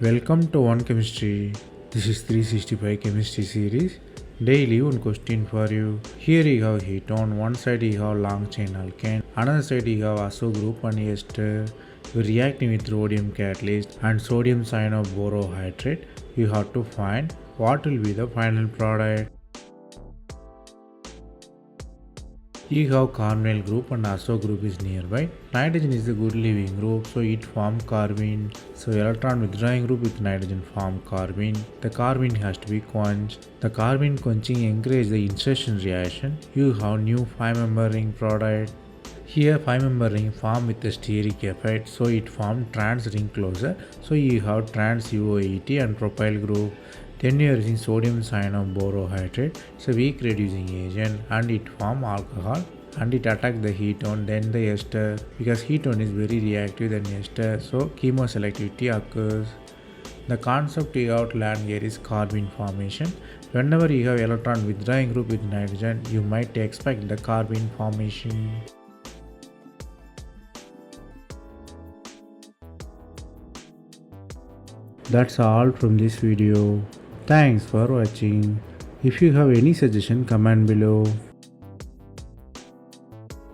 Welcome to One Chemistry. This is 365 Chemistry series. Daily one question for you. Here you have ketone, one side you have long chain alkane, another side you have azo group and ester. You reacting with rhodium catalyst and sodium cyanoborohydrate. You have to find what will be the final product. You have carbonyl group and azo group is nearby. Nitrogen is a good leaving group, so it forms carbene. So electron withdrawing group with nitrogen form carbene. The carbene has to be quenched. The carbene quenching encourages the insertion reaction. You have new 5-member ring product. Here 5-member ring form with a steric effect, so it forms trans ring closure. So you have trans UOET and propyl group. Then you are using sodium cyanoborohydrate. It's a weak reducing agent and it forms alcohol and it attacks the ketone, then the ester, because ketone is very reactive than ester, so chemoselectivity occurs. The concept you have to learn here is carbene formation. Whenever you have electron withdrawing group with nitrogen, you might expect the carbene formation. That's all from this video. Thanks for watching. If you have any suggestion, comment below.